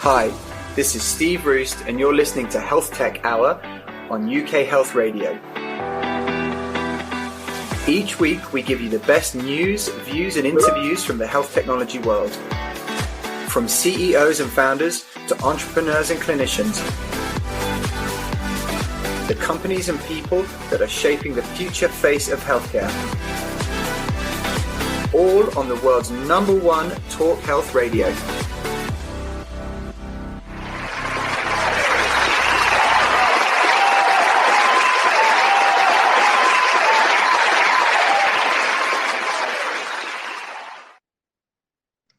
Hi, this is Steve Roest, and you're listening to HealthTech Hour on UK Health Radio. Each week, we give you the best news, views, and interviews from the health technology world. From CEOs and founders to entrepreneurs and clinicians, the companies and people that are shaping the future face of healthcare. All on the world's #1 talk health radio.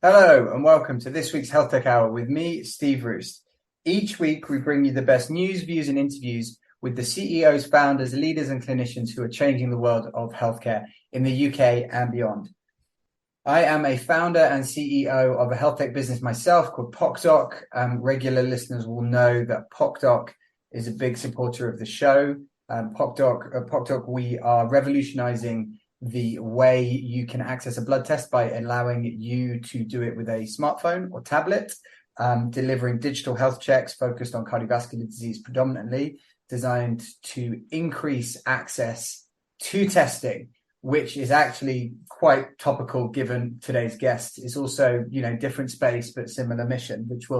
Hello and welcome to this week's HealthTech Hour with me, Steve Roest. Each week we bring you the best news, views and interviews with the CEOs, founders, leaders and clinicians who are changing the world of healthcare in the UK and beyond. I am a founder and CEO of a health tech business myself called PocDoc. Regular listeners will know that PocDoc is a big supporter of the show. PocDoc, we are revolutionizing the way you can access a blood test by allowing you to do it with a smartphone or tablet, delivering digital health checks focused on cardiovascular disease predominantly, designed to increase access to testing, which is actually quite topical given today's guest. It's also, different space but similar mission, which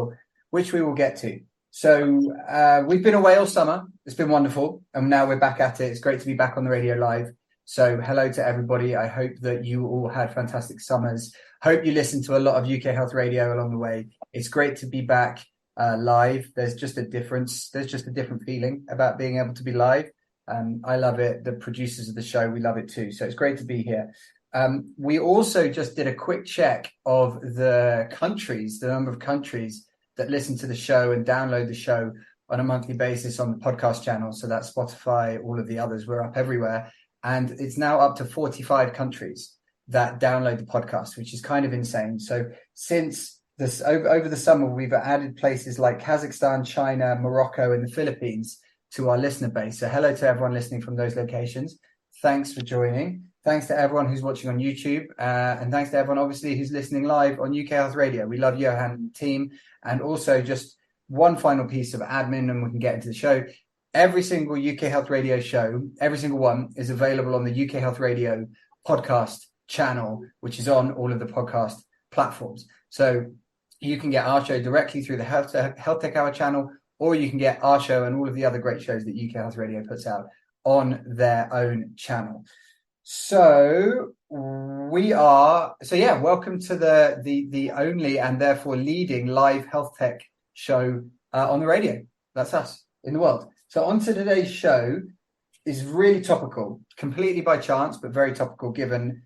we will get to. So we've been away all summer. It's been wonderful, and now we're back at it. It's great to be back on the radio live. So hello to everybody. I hope that you all had fantastic summers. Hope you listened to a lot of UK Health Radio along the way. It's great to be back live. There's just a difference. There's just a different feeling about being able to be live. I love it. The producers of the show, we love it too. So it's great to be here. We also just did a quick check of the number of countries that listen to the show and download the show on a monthly basis on the podcast channel. So that's Spotify, all of the others. We're up everywhere. And it's now up to 45 countries that download the podcast, which is kind of insane. So since this over the summer, we've added places like Kazakhstan, China, Morocco, and the Philippines to our listener base. So hello to everyone listening from those locations. Thanks for joining. Thanks to everyone who's watching on YouTube. And thanks to everyone, obviously, who's listening live on UK Health Radio. We love Johan and the team. And also just one final piece of admin, and we can get into the show. Every single UK Health Radio show, every single one, is available on the UK Health Radio podcast channel, which is on all of the podcast platforms. So you can get our show directly through the HealthTech Hour channel, or you can get our show and all of the other great shows that UK Health Radio puts out on their own channel. So welcome to the only and therefore leading live health tech show on the radio. That's us in the world. So on to today's show is really topical, completely by chance, but very topical given,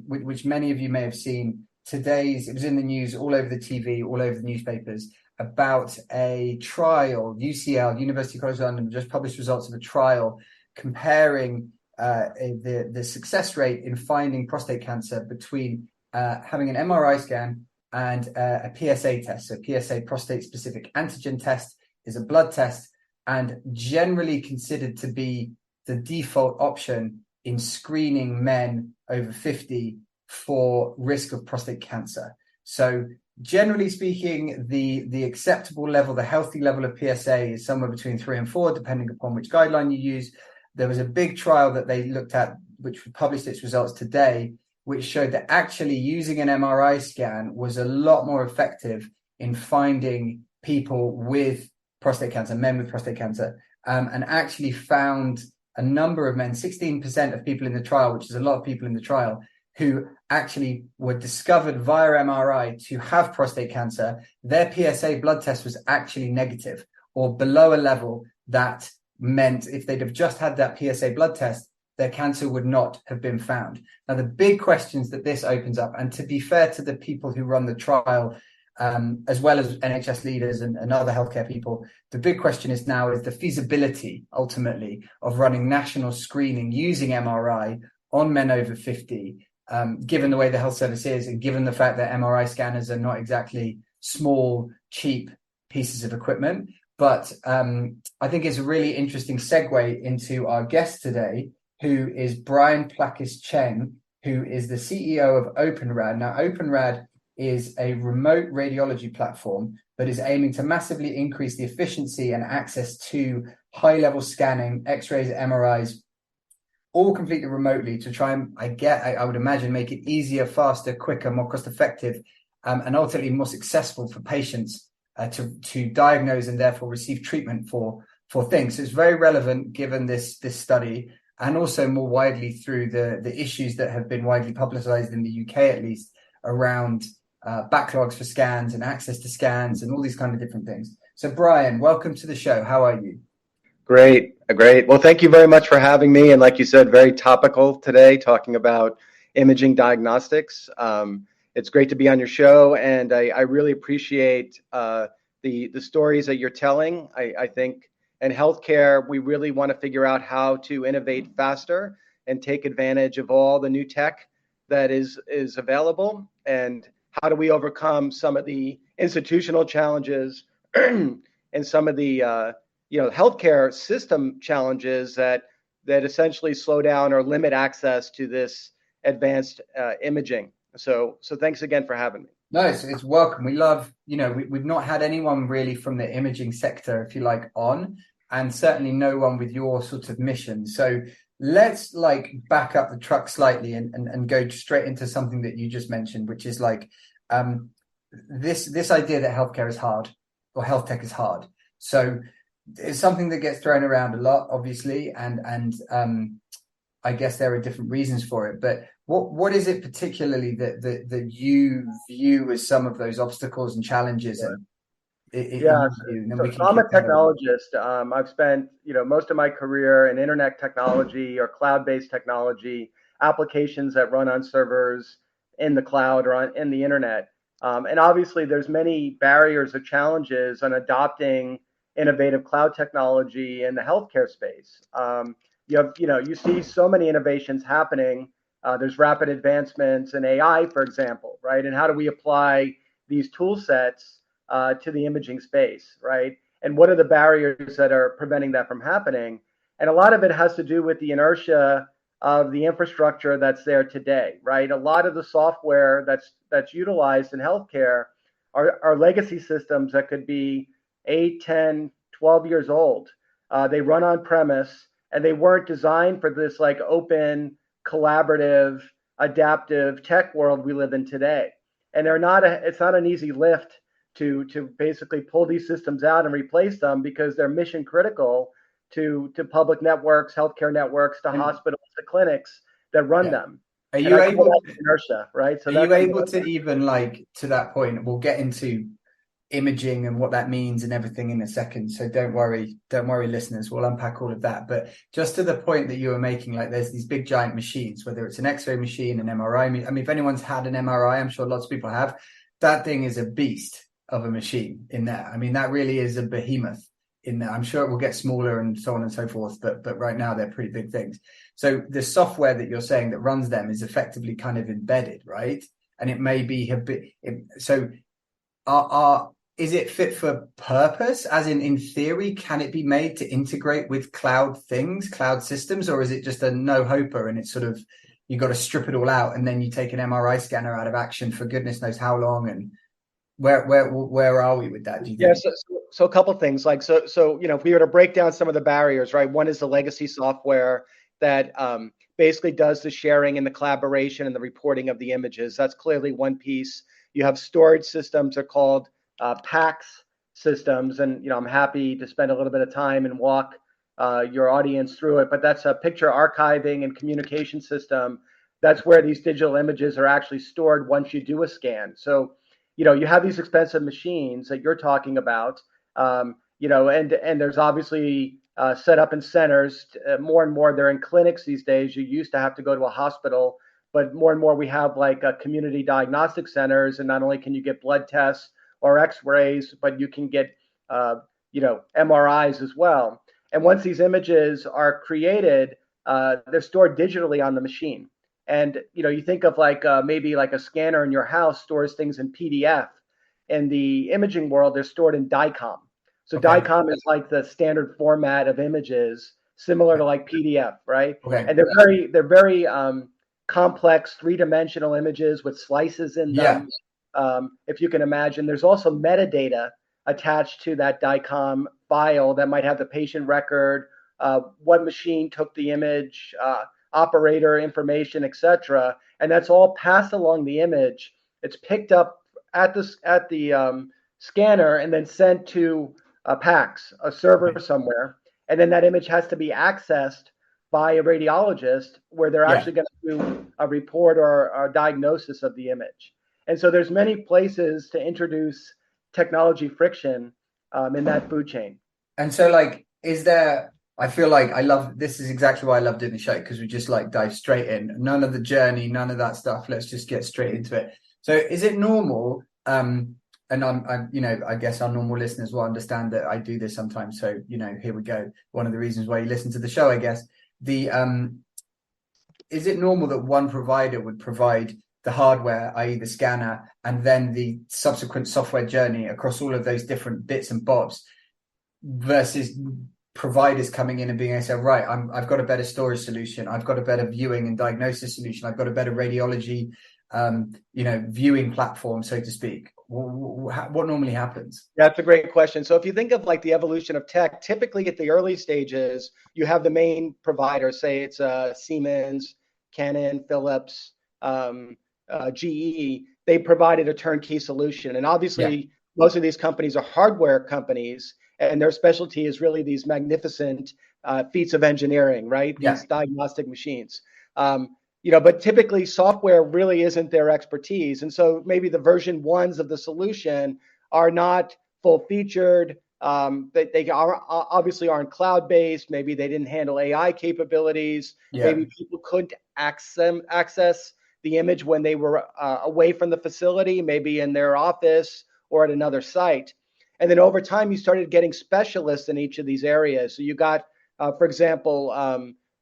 which many of you may have seen. It was in the news, all over the TV, all over the newspapers, about a trial. UCL, University College London, just published results of a trial comparing the success rate in finding prostate cancer between having an MRI scan and a PSA test. So PSA, prostate-specific antigen test, is a blood test, and generally considered to be the default option in screening men over 50 for risk of prostate cancer. So generally speaking, the acceptable level, the healthy level of PSA is somewhere between 3 and 4, depending upon which guideline you use. There was a big trial that they looked at, which published its results today, which showed that actually using an MRI scan was a lot more effective in finding people with prostate cancer, men with prostate cancer, and actually found a number of men, 16% of people in the trial, which is a lot of people in the trial, who actually were discovered via MRI to have prostate cancer. Their PSA blood test was actually negative or below a level that meant if they'd have just had that PSA blood test, their cancer would not have been found. Now, the big questions that this opens up, and to be fair to the people who run the trial, as well as NHS leaders and other healthcare people, the big question is now is the feasibility, ultimately, of running national screening using MRI on men over 50, given the way the health service is and given the fact that MRI scanners are not exactly small, cheap pieces of equipment. But I think it's a really interesting segue into our guest today, who is CBrian Plackis Cheng, who is the CEO of OpenRad. Now, OpenRad is a remote radiology platform, but is aiming to massively increase the efficiency and access to high-level scanning, X-rays, MRIs, all completely remotely to try and, I would imagine, make it easier, faster, quicker, more cost-effective, and ultimately more successful for patients to diagnose and therefore receive treatment for things. So it's very relevant given this study, and also more widely through the issues that have been widely publicized in the UK, at least, around backlogs for scans and access to scans and all these kind of different things. So Brian, welcome to the show. How are you? Great. Well, thank you very much for having me. And like you said, very topical today, talking about imaging diagnostics. It's great to be on your show, and I really appreciate the stories that you're telling. I think in healthcare, we really want to figure out how to innovate faster and take advantage of all the new tech that is available, and how do we overcome some of the institutional challenges and some of the healthcare system challenges that essentially slow down or limit access to this advanced imaging. So thanks again for having me. No, it's welcome. We love, we've not had anyone really from the imaging sector, if you like, on, and certainly no one with your sort of mission. So let's back up the truck slightly and go straight into something that you just mentioned, which is this idea that healthcare is hard, or health tech is hard. So it's something that gets thrown around a lot, obviously, and I guess there are different reasons for it. But what is it particularly that you view as some of those obstacles and challenges? So I'm a technologist. I've spent most of my career in internet technology or cloud-based technology, applications that run on servers in the cloud or in the internet. And obviously, there's many barriers or challenges on adopting innovative cloud technology in the healthcare space. You see so many innovations happening. There's rapid advancements in AI, for example, right? And how do we apply these tool sets to the imaging space, right? And what are the barriers that are preventing that from happening? And a lot of it has to do with the inertia of the infrastructure that's there today, right? A lot of the software that's utilized in healthcare are legacy systems that could be 8, 10, 12 years old. They run on premise, and they weren't designed for this open, collaborative, adaptive tech world we live in today. And it's not an easy lift to basically pull these systems out and replace them, because they're mission critical to public networks, healthcare networks, to hospitals, to clinics that run them. Are you able to inertia, right? So are you able to even to that point? We'll get into imaging and what that means and everything in a second. So don't worry, listeners. We'll unpack all of that. But just to the point that you were making, there's these big giant machines, whether it's an X-ray machine, an MRI. I mean, if anyone's had an MRI, I'm sure lots of people have. That thing is a beast of a machine in there. I mean, that really is a behemoth in there. I'm sure it will get smaller and so on and so forth, but right now they're pretty big things. So the software that you're saying that runs them is effectively kind of embedded, right? And it may be is it fit for purpose? As in theory, can it be made to integrate with cloud systems, or is it just a no-hoper and it's sort of, you got to strip it all out and then you take an MRI scanner out of action for goodness knows how long? And where are we with that, do you think? So a couple of things. If we were to break down some of the barriers, right? One is the legacy software that basically does the sharing and the collaboration and the reporting of the images. That's clearly one piece. You have storage systems are called PACS systems, and I'm happy to spend a little bit of time and walk your audience through it. But that's a picture archiving and communication system. That's where these digital images are actually stored once you do a scan. So, you have these expensive machines that you're talking about, and there's obviously set up in centers. More and more, they're in clinics these days. You used to have to go to a hospital, but more and more we have community diagnostic centers, and not only can you get blood tests or X-rays, but you can get MRIs as well. And once these images are created, they're stored digitally on the machine. And you think of maybe a scanner in your house stores things in PDF. In the imaging world, they're stored in DICOM. So okay. DICOM is the standard format of images, similar to PDF, right? Okay. And they're very complex 3-dimensional images with slices in them. if you can imagine. There's also metadata attached to that DICOM file that might have the patient record, what machine took the image, operator information, etc. And that's all passed along the image. It's picked up at the scanner and then sent to a PACS, a server somewhere. And then that image has to be accessed by a radiologist where they're Yeah. actually going to do a report or a diagnosis of the image. And so there's many places to introduce technology friction in that food chain. And so, like, is there? I feel like I love this. Is exactly why I love doing the show, because we just like dive straight in. None of the journey, none of that stuff. Let's just get straight into it. So, is it normal? And I guess our normal listeners will understand that I do this sometimes. So, here we go. One of the reasons why you listen to the show, I guess. Is it normal that one provider would provide the hardware, i.e. the scanner, and then the subsequent software journey across all of those different bits and bobs, versus providers coming in and being able to say, right, I've got a better storage solution, I've got a better viewing and diagnosis solution, I've got a better radiology, viewing platform, so to speak? What normally happens? That's a great question. So if you think of like the evolution of tech, typically at the early stages, you have the main provider, say it's Siemens, Canon, Philips, GE. They provided a turnkey solution. And obviously, most of these companies are hardware companies, and their specialty is really these magnificent feats of engineering, right? These diagnostic machines. But typically software really isn't their expertise. And so maybe the version ones of the solution are not full featured. They are obviously aren't cloud-based. Maybe they didn't handle AI capabilities. Maybe people couldn't access the image when they were away from the facility, maybe in their office or at another site. And then over time, you started getting specialists in each of these areas. So you got, for example,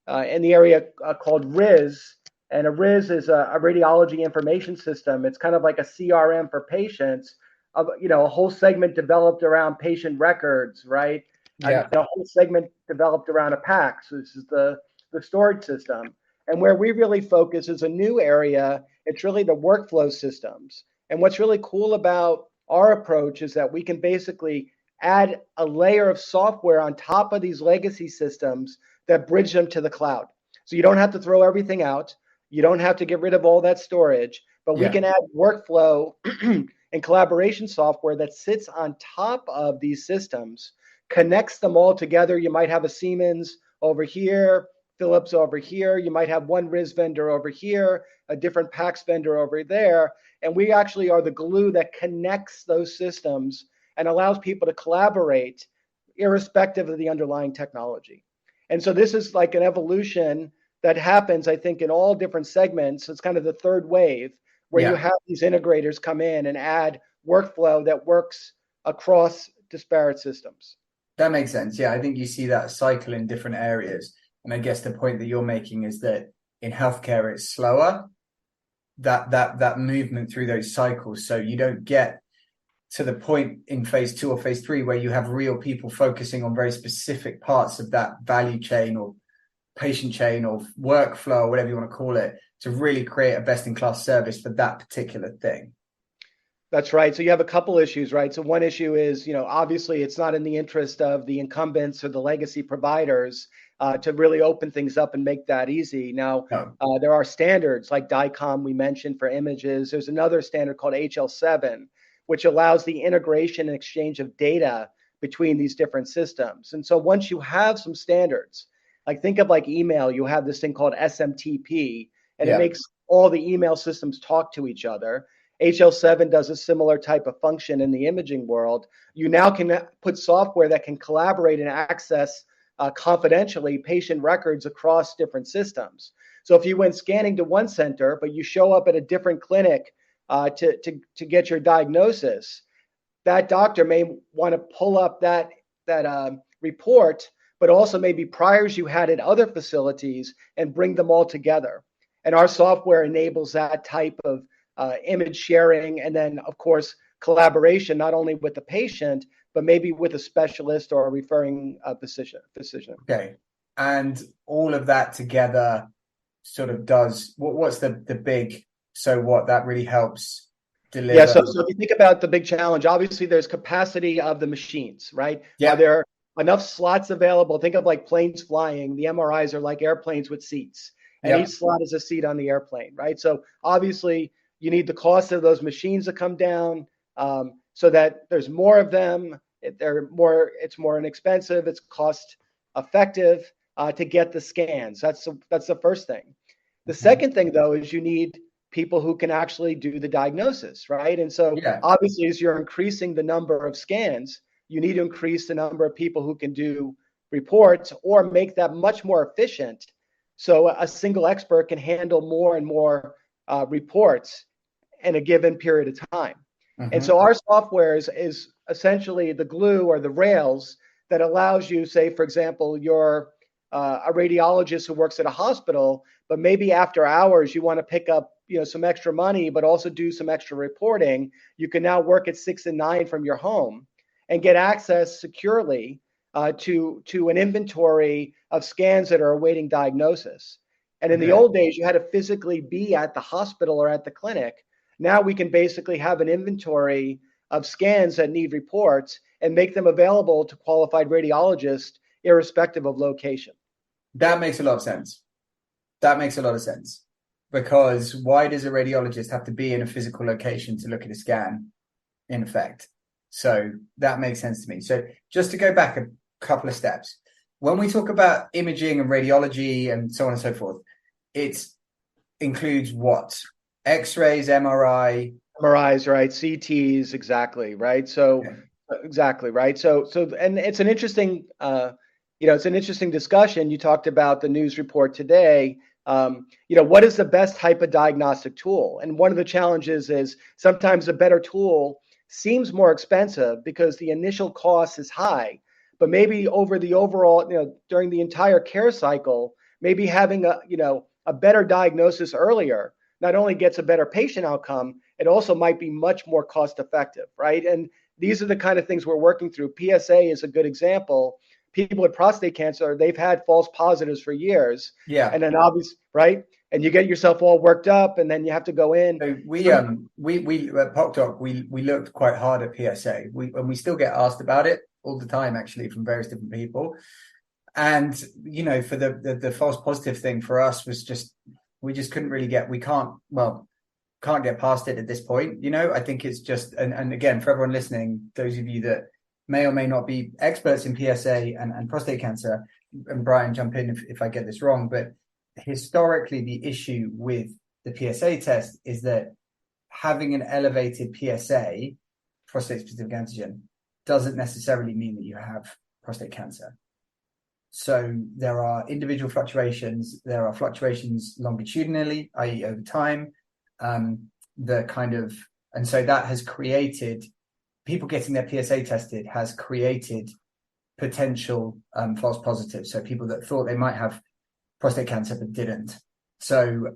in the area called RIS, and a RIS is a radiology information system. It's kind of like a CRM for patients, a whole segment developed around patient records, right? Yeah. And a whole segment developed around a PACS. This is the storage system. And where we really focus is a new area. It's really the workflow systems. And what's really cool about our approach is that we can basically add a layer of software on top of these legacy systems that bridge them to the cloud. So you don't have to throw everything out. You don't have to get rid of all that storage, but we can add workflow and collaboration software that sits on top of these systems, connects them all together. You might have a Siemens over here, Philips over here. You might have one RIS vendor over here, a different PACS vendor over there. And we actually are the glue that connects those systems and allows people to collaborate irrespective of the underlying technology. And so this is like an evolution that happens, I think, in all different segments. It's kind of the third wave where you have these integrators come in and add workflow that works across disparate systems. That makes sense. Yeah, I think you see that cycle in different areas. And I guess the point that you're making is that in healthcare, it's slower, that movement through those cycles. So you don't get to the point in phase 2 or phase 3 where you have real people focusing on very specific parts of that value chain or patient chain or workflow or whatever you want to call it, to really create a best-in-class service for that particular thing. That's right. So you have a couple issues, right? So one issue is, obviously it's not in the interest of the incumbents or the legacy providers to really open things up and make that easy. Now, there are standards like DICOM we mentioned for images. There's another standard called HL7, which allows the integration and exchange of data between these different systems. And so once you have some standards, like think of like email, you have this thing called SMTP, and it makes all the email systems talk to each other. HL7 does a similar type of function in the imaging world. You now can put software that can collaborate and access confidentially patient records across different systems. So if you went scanning to one center, but you show up at a different clinic to get your diagnosis, that doctor may want to pull up that report, but also maybe priors you had at other facilities and bring them all together. And our software enables that type of image sharing, and then, of course, collaboration, not only with the patient, but maybe with a specialist or a referring physician. Okay. And all of that together sort of does, what's the big, so what, that really helps Yeah, deliver. so if you think about the big challenge, obviously there's capacity of the machines, right? Are Yeah, there enough slots available? Think of like planes flying. The MRIs are like airplanes with seats, and yeah, each slot is a seat on the airplane, right? So obviously you need the cost of those machines to come down, so that there's more of them. It's more inexpensive. It's cost effective to get the scans. That's the first thing. The okay. second thing, though, is you need people who can actually do the diagnosis, right? And so Yeah, obviously, as you're increasing the number of scans, you need to increase the number of people who can do reports or make that much more efficient so a single expert can handle more and more reports in a given period of time. And hmm, so our software is essentially the glue or the rails that allows you, say, for example, you're a radiologist who works at a hospital, but maybe after hours you want to pick up some extra money, but also do some extra reporting. You can now work at 6 and 9 from your home and get access securely to an inventory of scans that are awaiting diagnosis. And in the okay. old days, you had to physically be at the hospital or at the clinic. Now we can basically have an inventory of scans that need reports and make them available to qualified radiologists, irrespective of location. That makes a lot of sense. That makes a lot of sense. Because why does a radiologist have to be in a physical location to look at a scan, in effect? So that makes sense to me. So just to go back a couple of steps, when we talk about imaging and radiology and so on and so forth, it includes what? X-rays, MRI. MRIs, right? CTs, exactly, right? So Okay. exactly, right? And it's an interesting, it's an interesting discussion. You talked about the news report today. What is the best type of diagnostic tool? And one of the challenges is sometimes a better tool seems more expensive because the initial cost is high, but maybe over the overall, during the entire care cycle, maybe having a better diagnosis earlier not only gets a better patient outcome, it also might be much more cost effective, right? And these are the kind of things we're working through. PSA is a good example. People with prostate cancer, they've had false positives for years. Yeah. And then obviously, right? And you get yourself all worked up and then you have to go in. So we at PocDoc, we looked quite hard at PSA. We still get asked about it all the time, actually, from various different people. And for the false positive thing for us was just we just couldn't really can't get past it at this point. I think it's just and again, for everyone listening, those of you that may or may not be experts in PSA and prostate cancer, and Brian, jump in if I get this wrong, but historically the issue with the PSA test is that having an elevated PSA, prostate specific antigen, doesn't necessarily mean that you have prostate cancer. So there are individual fluctuations. There are fluctuations longitudinally, i.e. over time. And so that has created people getting their PSA tested has created potential false positives. So people that thought they might have prostate cancer but didn't. So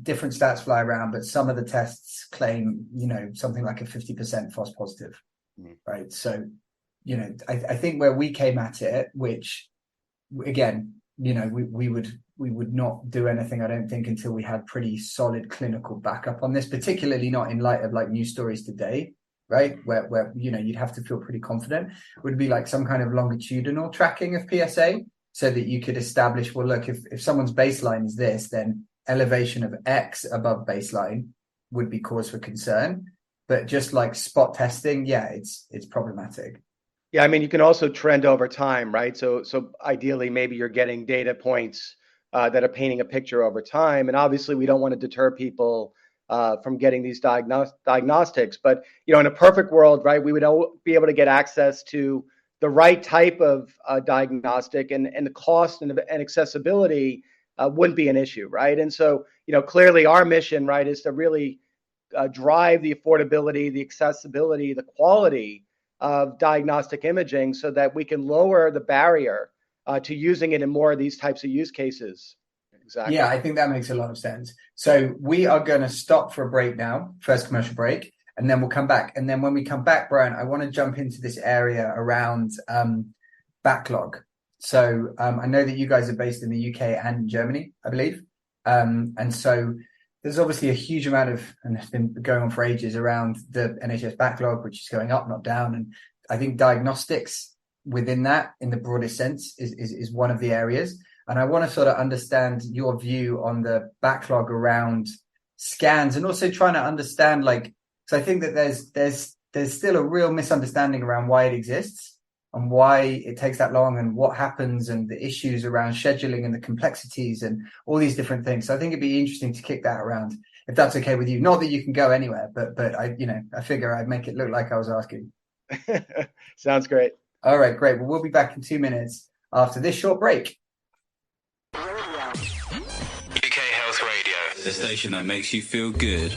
different stats fly around, but some of the tests claim, something like a 50% false positive, right? So, I think where we came at it, which again, we would not do anything, I don't think, until we had pretty solid clinical backup on this, particularly not in light of like news stories today, right? Where you'd have to feel pretty confident, would be like some kind of longitudinal tracking of PSA so that you could establish, well, look, if someone's baseline is this, then elevation of X above baseline would be cause for concern. But just like spot testing, yeah, it's problematic. Yeah, I mean, you can also trend over time, right? So ideally, maybe you're getting data points that are painting a picture over time. And obviously, we don't want to deter people from getting these diagnostics. But, in a perfect world, right, we would be able to get access to the right type of diagnostic and the cost and accessibility wouldn't be an issue, right? And so, clearly our mission, right, is to really drive the affordability, the accessibility, the quality of diagnostic imaging so that we can lower the barrier to using it in more of these types of use cases. Exactly. Yeah, I think that makes a lot of sense. So we are going to stop for a break now, first commercial break, and then we'll come back. And then when we come back, Brian, I want to jump into this area around backlog. So I know that you guys are based in the UK and Germany, I believe. And so there's obviously a huge amount of, and it's been going on for ages, around the NHS backlog, which is going up, not down. And I think diagnostics within that, in the broadest sense, is one of the areas. And I want to sort of understand your view on the backlog around scans, and also trying to understand, like, so I think that there's still a real misunderstanding around why it exists and why it takes that long and what happens and the issues around scheduling and the complexities and all these different things. So I think it'd be interesting to kick that around, if that's okay with you. Not that you can go anywhere, but I figure I'd make it look like I was asking. Sounds great. All right, great. Well, we'll be back in 2 minutes after this short break. UK Health Radio, the station that makes you feel good.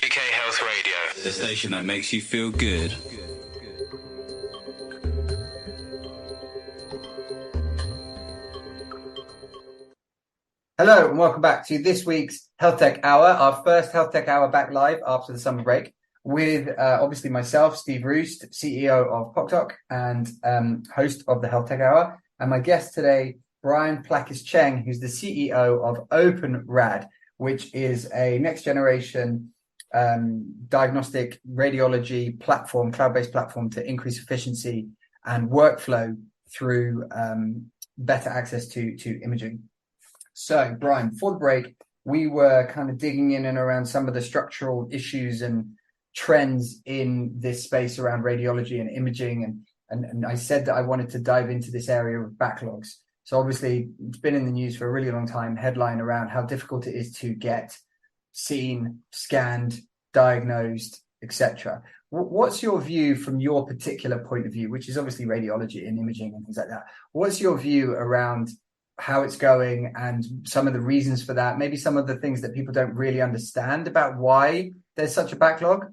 UK Health Radio, the station that makes you feel good. Hello and welcome back to this week's HealthTech Hour, our first HealthTech Hour back live after the summer break, with obviously myself, Steve Roest, CEO of HealthTech and host of the HealthTech Hour, and my guest today, CBrian Plackis Cheng, who's the CEO of OpenRad, which is a next generation diagnostic radiology platform, cloud-based platform to increase efficiency and workflow through better access to imaging. So, Brian, before the break, we were kind of digging in and around some of the structural issues and trends in this space around radiology and imaging. And I said that I wanted to dive into this area of backlogs. So obviously, it's been in the news for a really long time, headline around how difficult it is to get seen, scanned, diagnosed, etc. What's your view from your particular point of view, which is obviously radiology and imaging and things like that? What's your view around how it's going and some of the reasons for that, maybe some of the things that people don't really understand about why there's such a backlog?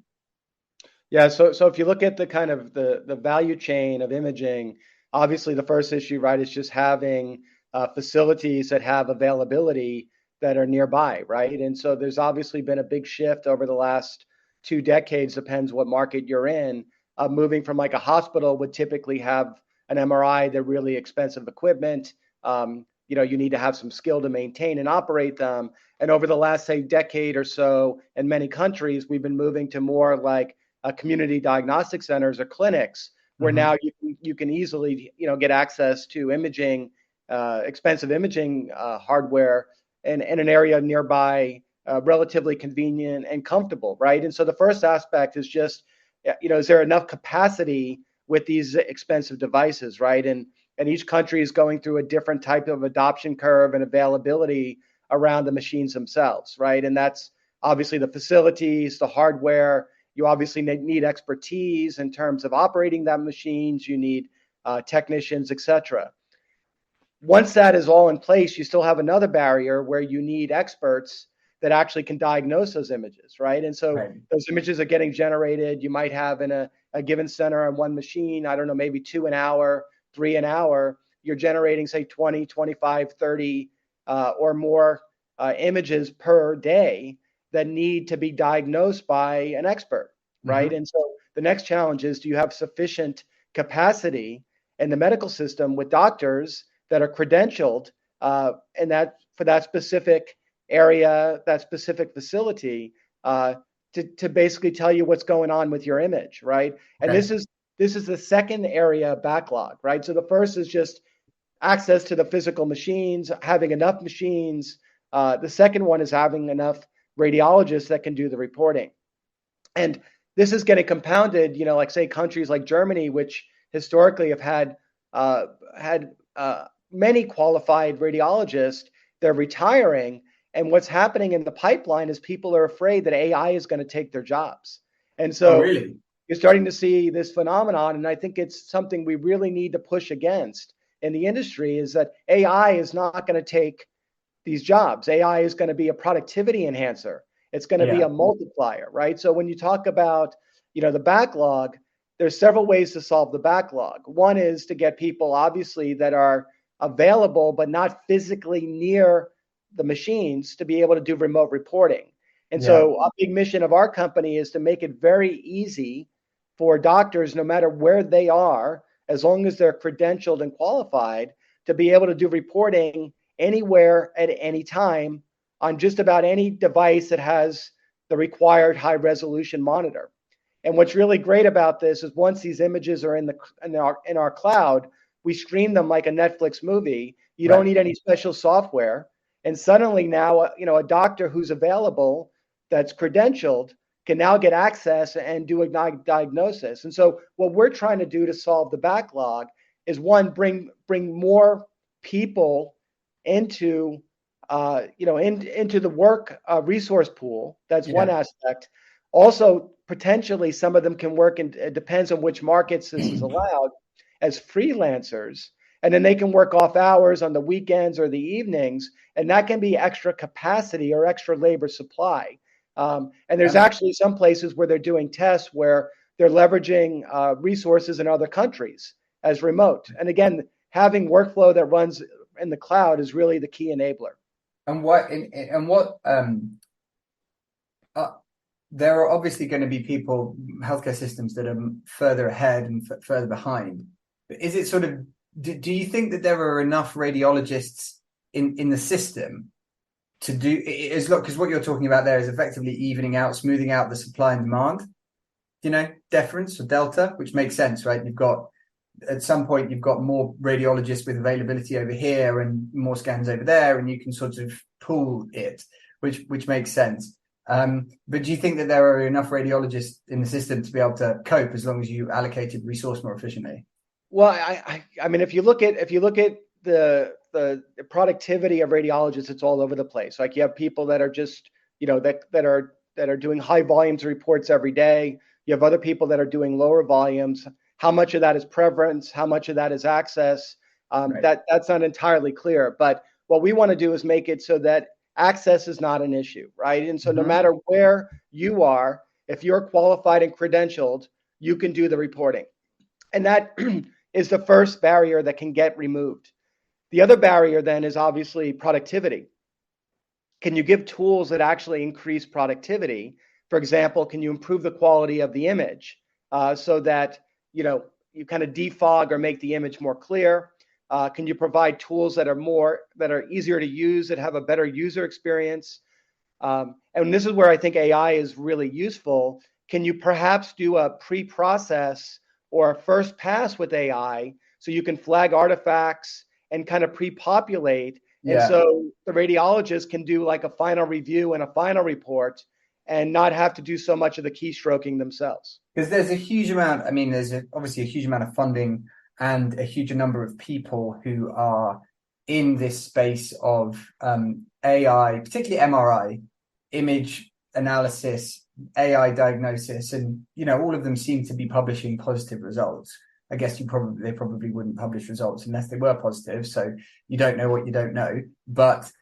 Yeah, so if you look at the kind of the value chain of imaging, obviously the first issue, right, is just having facilities that have availability that are nearby, right? And so there's obviously been a big shift over the last 2 decades, depends what market you're in, moving from like a hospital would typically have an MRI, they're really expensive equipment. You need to have some skill to maintain and operate them. And over the last, say, decade or so, in many countries, we've been moving to more like community diagnostic centers or clinics, where now you can easily get access to imaging, expensive imaging hardware, in an area nearby, relatively convenient and comfortable, right? And so the first aspect is just, is there enough capacity with these expensive devices, right? And each country is going through a different type of adoption curve and availability around the machines themselves, right? And that's obviously the facilities, the hardware. You obviously need expertise in terms of operating that machines. You need technicians, etc. Once that is all in place, you still have another barrier where you need experts that actually can diagnose those images, right? And so those images are getting generated. You might have in a given center on one machine, I don't know, maybe 2 an hour, 3 an hour. You're generating, say, 20, 25, 30 or more images per day that need to be diagnosed by an expert, right? And so the next challenge is, do you have sufficient capacity in the medical system with doctors that are credentialed and that for that specific area, that specific facility, to basically tell you what's going on with your image, right? And this is the second area backlog, right? So the first is just access to the physical machines, having enough machines. The second one is having enough radiologists that can do the reporting. And this is getting compounded, like say countries like Germany, which historically have had many qualified radiologists. They're retiring. And what's happening in the pipeline is people are afraid that AI is going to take their jobs. And so you're starting to see this phenomenon. And I think it's something we really need to push against in the industry, is that AI is not going to take these jobs. AI is going to be a productivity enhancer. It's going to be a multiplier, right? So when you talk about, the backlog, there's several ways to solve the backlog. One is to get people, obviously, that are available but not physically near the machines to be able to do remote reporting. And so a big mission of our company is to make it very easy for doctors, no matter where they are, as long as they're credentialed and qualified, to be able to do reporting anywhere at any time on just about any device that has the required high resolution monitor. And what's really great about this is once these images are in our cloud, we stream them like a Netflix movie. You don't need any special software. And suddenly now, a doctor who's available that's credentialed can now get access and do a diagnosis. And so what we're trying to do to solve the backlog is, one, bring more people into into the work resource pool. That's one aspect. Also, potentially some of them can work, and it depends on which markets this is allowed, as freelancers, and then they can work off hours on the weekends or the evenings, and that can be extra capacity or extra labor supply. And there's actually some places where they're doing tests where they're leveraging resources in other countries as remote. And again, having workflow that runs in the cloud is really the key enabler. And there are obviously going to be healthcare systems that are further ahead and further behind. But is it sort of, do you think that there are enough radiologists in the system to do, because what you're talking about there is effectively evening out, smoothing out the supply and demand, deference or delta, which makes sense, right? At some point, you've got more radiologists with availability over here and more scans over there, and you can sort of pool it, which makes sense. But do you think that there are enough radiologists in the system to be able to cope as long as you allocated resource more efficiently? Well, I mean, if you look at the productivity of radiologists, it's all over the place. Like, you have people that are just, that are doing high volumes of reports every day. You have other people that are doing lower volumes. How much of that is preference? How much of that is access? That's not entirely clear. But what we want to do is make it so that access is not an issue, right? And so no matter where you are, if you're qualified and credentialed, you can do the reporting. And that is the first barrier that can get removed. The other barrier then is obviously productivity. Can you give tools that actually increase productivity? For example, can you improve the quality of the image so that you kind of defog or make the image more clear? Can you provide tools that are easier to use, that have a better user experience? And this is where I think AI is really useful. Can you perhaps do a pre-process or a first pass with AI so you can flag artifacts and kind of pre-populate? And so the radiologist can do like a final review and a final report and not have to do so much of the keystroking themselves. Because there's obviously a huge amount of funding and a huge number of people who are in this space of AI, particularly MRI, image analysis, AI diagnosis, and all of them seem to be publishing positive results. I guess they probably wouldn't publish results unless they were positive, so you don't know what you don't know. But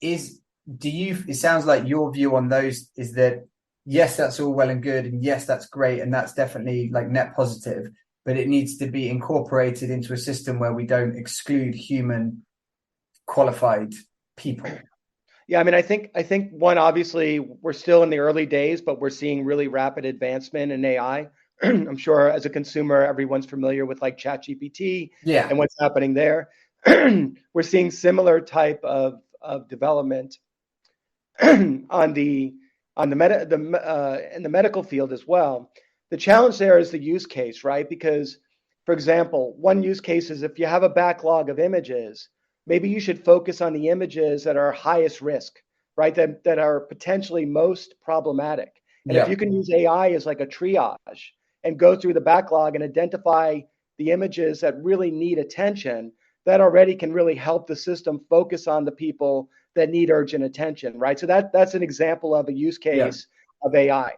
it sounds like your view on those is that yes, that's all well and good, and yes, that's great, and that's definitely like net positive, but it needs to be incorporated into a system where we don't exclude human qualified people. Yeah, I mean, I think one, obviously we're still in the early days, but we're seeing really rapid advancement in AI. I'm sure as a consumer, everyone's familiar with like ChatGPT and what's happening there. We're seeing similar type of development in the medical field as well. The challenge there is the use case, right? Because, for example, one use case is if you have a backlog of images, maybe you should focus on the images that are highest risk, right? That are potentially most problematic. And if you can use AI as like a triage and go through the backlog and identify the images that really need attention, that already can really help the system focus on the people that need urgent attention, right? So that's an example of a use case of AI.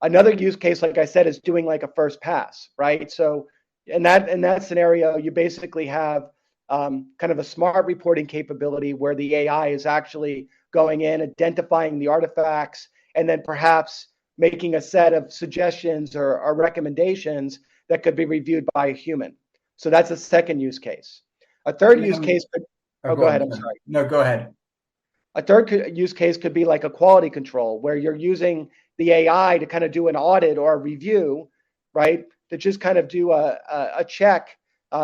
Another use case, like I said, is doing like a first pass, right? So in that scenario, you basically have kind of a smart reporting capability where the AI is actually going in, identifying the artifacts, and then perhaps making a set of suggestions or recommendations that could be reviewed by a human. So that's a second use case. A third use case could... go ahead. I'm sorry. No, go ahead. A third use case could be like a quality control, where you're using the AI to kind of do an audit or a review, right? To just kind of do a check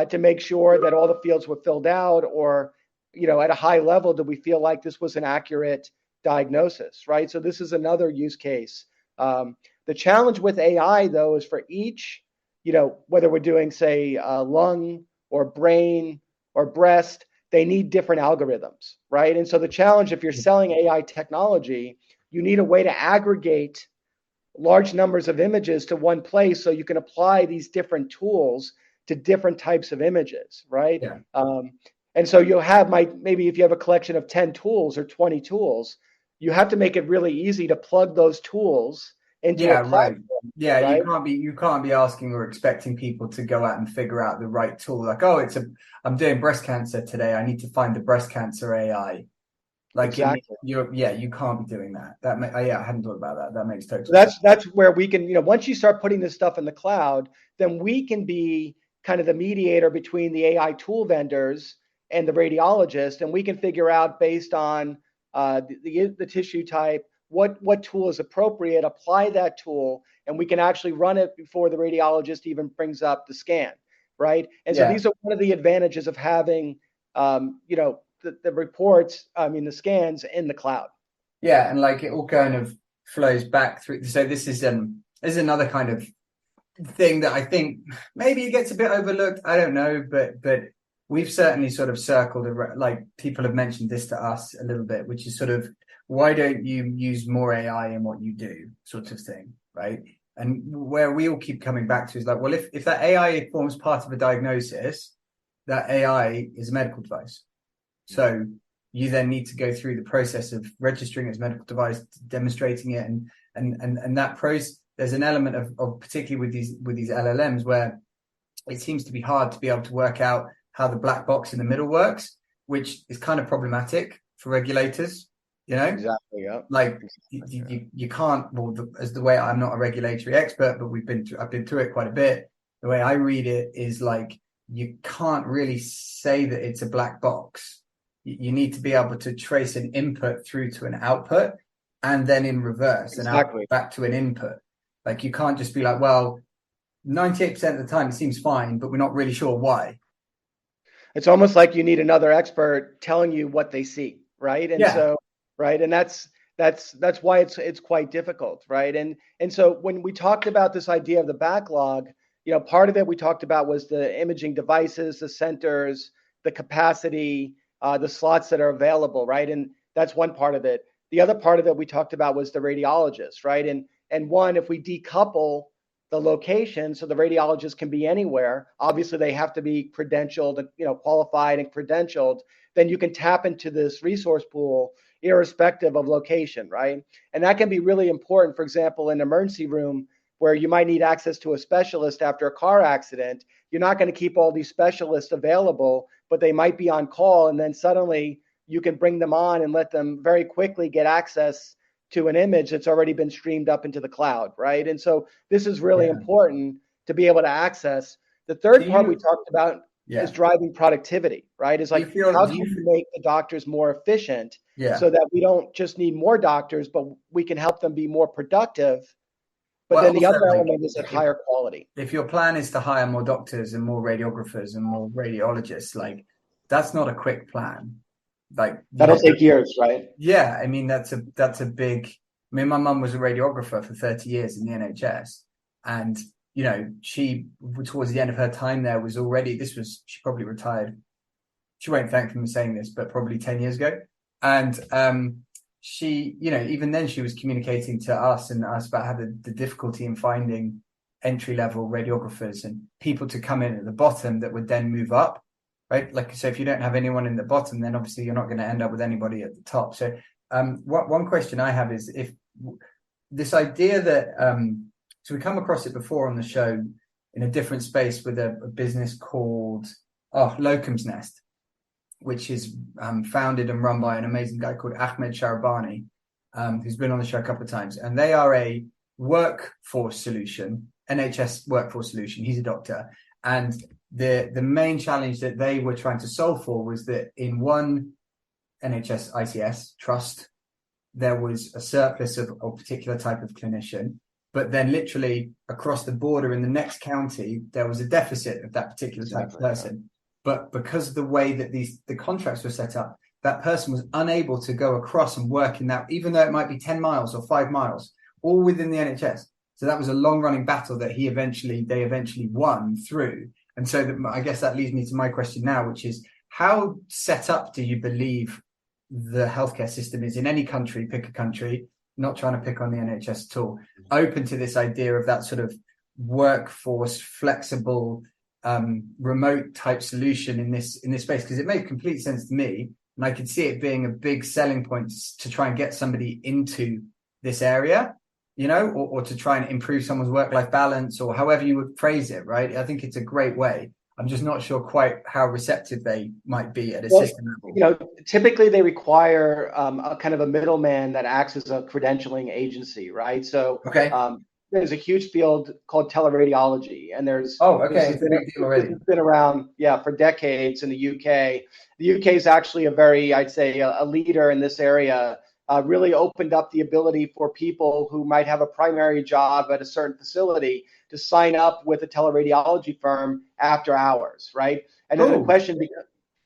to make sure that all the fields were filled out, or, at a high level, do we feel like this was an accurate diagnosis, right? So this is another use case. The challenge with AI, though, is for each, whether we're doing, say, lung or brain or breast, they need different algorithms, right? And so the challenge, if you're selling AI technology, you need a way to aggregate large numbers of images to one place so you can apply these different tools to different types of images, right? Yeah. And so you'll have maybe if you have a collection of 10 tools or 20 tools, you have to make it really easy to plug those tools into a platform. Yeah, right? you can't be asking or expecting people to go out and figure out the right tool. Like, oh, I'm doing breast cancer today, I need to find the breast cancer AI. Like, exactly. You can't be doing that. I hadn't thought about that. That makes total sense. That's where we can, once you start putting this stuff in the cloud, then we can be kind of the mediator between the AI tool vendors and the radiologist, and we can figure out based on the tissue type what tool is appropriate, apply that tool, and we can actually run it before the radiologist even brings up the scan, right? And so these are one of the advantages of having the reports, the scans in the cloud. Yeah, and like it all kind of flows back through. So this is another kind of thing that I think maybe it gets a bit overlooked. I don't know, but we've certainly sort of circled, like people have mentioned this to us a little bit, which is sort of, why don't you use more AI in what you do, sort of thing, right? And where we all keep coming back to is like, well, if that AI forms part of a diagnosis, that AI is a medical device. So you then need to go through the process of registering it as a medical device, demonstrating it, and that process. There's an element of particularly with these LLMs where it seems to be hard to be able to work out how the black box in the middle works, which is kind of problematic for regulators. Exactly. Yeah. Like you can't. Well, as the way, I'm not a regulatory expert, but I've been through it quite a bit. The way I read it is like you can't really say that it's a black box. You need to be able to trace an input through to an output, and then in reverse, an output back to an input. Like you can't just be like, well, 98% of the time it seems fine, but we're not really sure why. It's almost like you need another expert telling you what they see, right? And so, right, and that's why it's quite difficult, right? And so when we talked about this idea of the backlog, part of it we talked about was the imaging devices, the centers, the capacity, the slots that are available, right? And that's one part of it. The other part of it we talked about was the radiologist, right? And one, if we decouple the location so the radiologist can be anywhere, obviously they have to be credentialed, qualified and credentialed, then you can tap into this resource pool irrespective of location, right? And that can be really important, for example, in an emergency room where you might need access to a specialist after a car accident. You're not going to keep all these specialists available, but they might be on call, and then suddenly you can bring them on and let them very quickly get access to an image that's already been streamed up into the cloud, right? And so this is really important to be able to access. The third part we talked about is driving productivity, right? Is like, how can you make the doctors more efficient so that we don't just need more doctors, but we can help them be more productive. But then the other element is at higher quality. If your plan is to hire more doctors and more radiographers and more radiologists, like that's not a quick plan. Like that'll take years, right? Yeah, I mean that's a big. I mean, my mum was a radiographer for 30 years in the NHS, and she towards the end of her time there she probably retired. She won't thank me for saying this, but probably 10 years ago, and she, even then she was communicating to us and us about how the difficulty in finding entry level radiographers and people to come in at the bottom that would then move up. Right, like so, if you don't have anyone in the bottom, then obviously you're not going to end up with anybody at the top. So, one question I have is if this idea that so we come across it before on the show in a different space with a business called Locum's Nest, which is founded and run by an amazing guy called Ahmed Sharbani, who's been on the show a couple of times, and they are a workforce solution, NHS workforce solution. He's a doctor, and the main challenge that they were trying to solve for was that in one NHS ICS trust, there was a surplus of a particular type of clinician, but then literally across the border in the next county, there was a deficit of that particular type of person. Yeah. But because of the way that the contracts were set up, that person was unable to go across and work in that, even though it might be 10 miles or 5 miles, all within the NHS. So that was a long-running battle that they eventually won through. And so I guess that leads me to my question now, which is, how set up do you believe the healthcare system is in any country, pick a country, not trying to pick on the NHS at all, open to this idea of that sort of workforce, flexible, remote type solution in this space? Because it made complete sense to me, and I could see it being a big selling point to try and get somebody into this area, you know, or to try and improve someone's work-life balance, or however you would phrase it, right? I think it's a great way. I'm just not sure quite how receptive they might be at a system level. You know, typically they require a kind of a middleman that acts as a credentialing agency, right? So there's a huge field called teleradiology, and it's been around, for decades in the UK. The UK is actually I'd say a leader in this area. Really opened up the ability for people who might have a primary job at a certain facility to sign up with a teleradiology firm after hours, right? And then the question,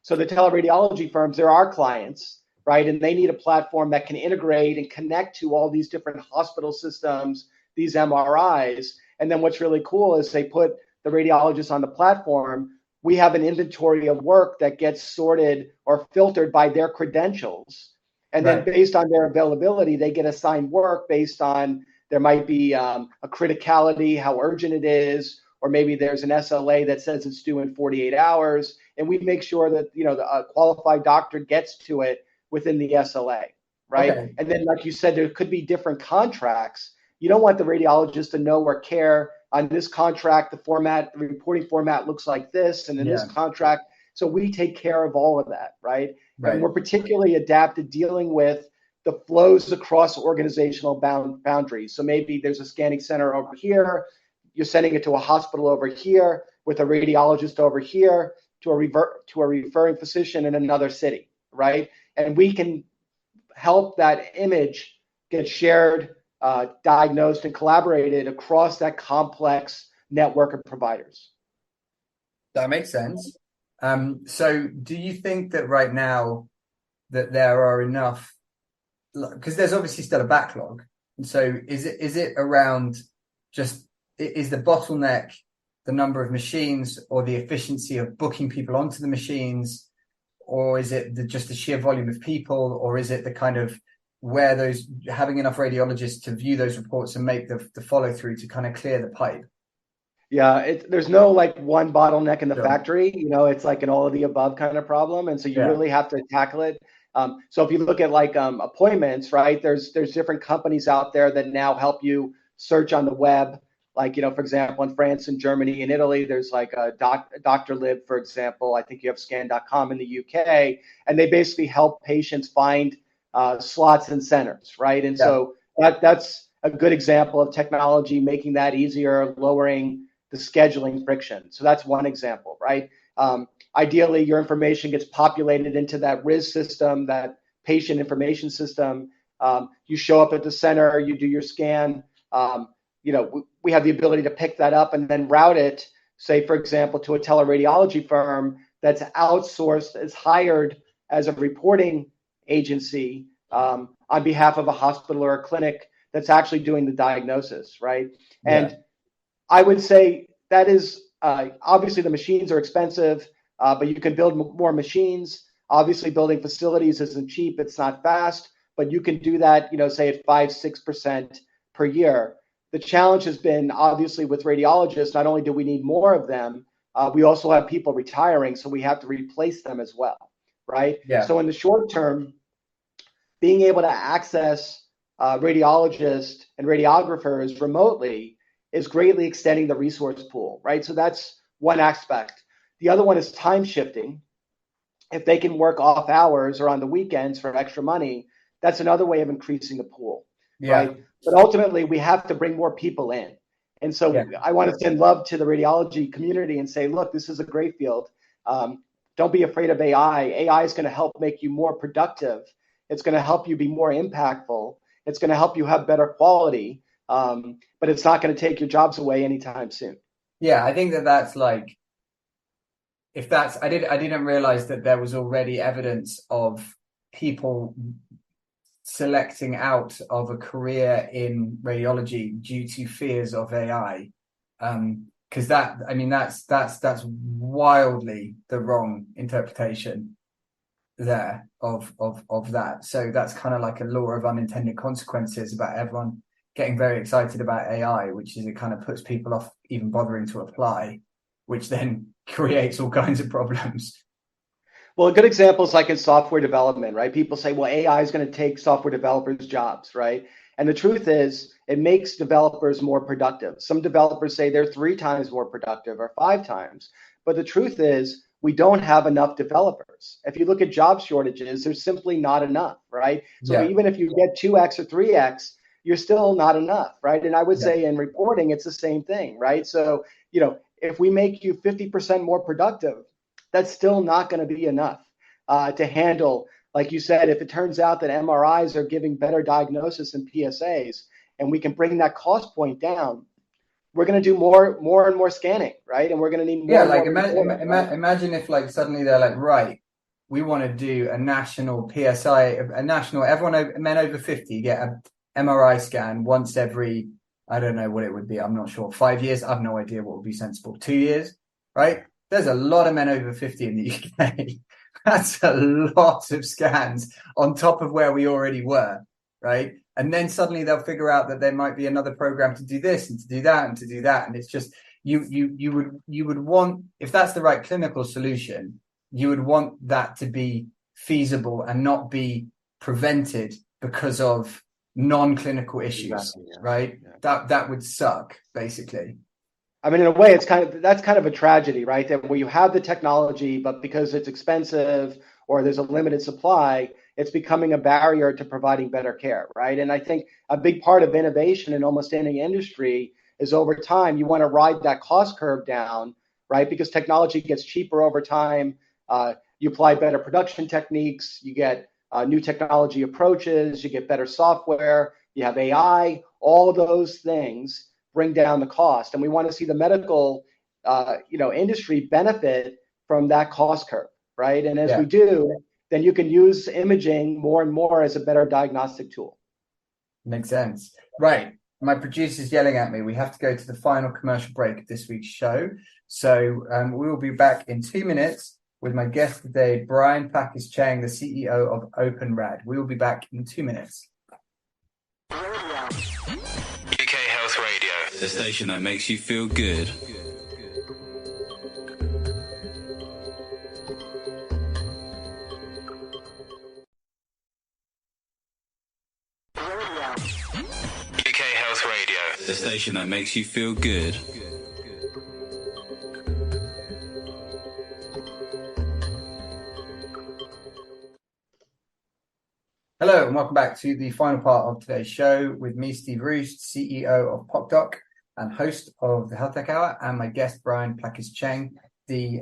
so the teleradiology firms, they're our clients, right? And they need a platform that can integrate and connect to all these different hospital systems, these MRIs. And then what's really cool is they put the radiologists on the platform. We have an inventory of work that gets sorted or filtered by their credentials. And then based on their availability, they get assigned work based on, there might be a criticality, how urgent it is, or maybe there's an SLA that says it's due in 48 hours. And we make sure that, a qualified doctor gets to it within the SLA, right? Okay. And then, like you said, there could be different contracts. You don't want the radiologist to know where care on this contract, the reporting format looks like this, and in this contract. So we take care of all of that, right? And we're particularly adapted dealing with the flows across organizational boundaries. So maybe there's a scanning center over here, you're sending it to a hospital over here, with a radiologist over here, to a referring physician in another city, right? And we can help that image get shared, diagnosed, and collaborated across that complex network of providers. That makes sense. So do you think that right now that there are enough, because there's obviously still a backlog, and so is it around just, is the bottleneck the number of machines or the efficiency of booking people onto the machines, or is it just the sheer volume of people, or is it the kind of where those having enough radiologists to view those reports and make the follow through to kind of clear the pipe? Yeah, there's no like one bottleneck in the factory, it's like an all of the above kind of problem. And so you really have to tackle it. So if you look at like appointments, right, there's different companies out there that now help you search on the web. Like, for example, in France and Germany and Italy, there's like a Dr. Lib, for example. I think you have scan.com in the UK, and they basically help patients find slots and centers, right? And so that's a good example of technology making that easier, lowering the scheduling friction. So that's one example, right? Ideally, your information gets populated into that RIS system, that patient information system. You show up at the center, you do your scan. We have the ability to pick that up and then route it, say, for example, to a teleradiology firm that's outsourced, is hired as a reporting agency on behalf of a hospital or a clinic that's actually doing the diagnosis, right? And I would say that is obviously the machines are expensive, but you can build more machines. Obviously, building facilities isn't cheap; it's not fast, but you can do that, say at 5-6% per year. The challenge has been obviously with radiologists. Not only do we need more of them, we also have people retiring, so we have to replace them as well, right? So in the short term, being able to access radiologists and radiographers remotely is greatly extending the resource pool, right? So that's one aspect. The other one is time shifting. If they can work off hours or on the weekends for extra money, that's another way of increasing the pool, right? But ultimately, we have to bring more people in. And so I want to send love to the radiology community and say, look, this is a great field. Don't be afraid of AI. AI is going to help make you more productive. It's going to help you be more impactful. It's going to help you have better quality, but it's not going to take your jobs away anytime soon. Yeah, I think that's like, if that's, I didn't realize that there was already evidence of people selecting out of a career in radiology due to fears of AI. Because that's wildly the wrong interpretation there of that. So that's kind of like a law of unintended consequences about everyone getting very excited about AI, which is it kind of puts people off even bothering to apply, which then creates all kinds of problems. Well, a good example is like in software development, right? People say, well, AI is going to take software developers' jobs, right? And the truth is, it makes developers more productive. Some developers say they're 3 times more productive or 5 times. But the truth is, we don't have enough developers. If you look at job shortages, there's simply not enough, right? So even if you get 2x or 3x, you're still not enough, right? And I would say in reporting, it's the same thing, right? So, if we make you 50% more productive, that's still not going to be enough to handle, like you said, if it turns out that MRIs are giving better diagnosis than PSAs, and we can bring that cost point down, we're going to do more and more scanning, right? And we're going to need more. Yeah, like imagine if like suddenly they're like, right, we want to do a national PSI, everyone men over 50 get an MRI scan once every, I don't know what it would be, I'm not sure, 5 years. I have no idea what would be sensible. 2 years, right? There's a lot of men over 50 in the UK. That's a lot of scans on top of where we already were, right? And then suddenly they'll figure out that there might be another program to do this and to do that and to do that. And it's just, you would want, if that's the right clinical solution, you would want that to be feasible and not be prevented because of non-clinical issues, exactly, right? Yeah. That would suck, basically. I mean, in a way, that's kind of a tragedy, right? That where you have the technology, but because it's expensive or there's a limited supply, it's becoming a barrier to providing better care, right? And I think a big part of innovation in almost any industry is over time, you want to ride that cost curve down, right? Because technology gets cheaper over time. You apply better production techniques, you get new technology approaches, you get better software, you have AI, all of those things bring down the cost. And we want to see the medical industry benefit from that cost curve, right? And as we do, then you can use imaging more and more as a better diagnostic tool. Makes sense. Right. My producer's yelling at me. We have to go to the final commercial break of this week's show. So we will be back in 2 minutes with my guest today, CBrian Plackis Cheng, the CEO of OpenRad. We will be back in 2 minutes. UK Health Radio, the station that makes you feel good. UK Health Radio, the station that makes you feel good. Hello and welcome back to the final part of today's show with me, Steve Roest, CEO of PocDoc and host of the HealthTech Hour, and my guest, CBrian Plackis Cheng, the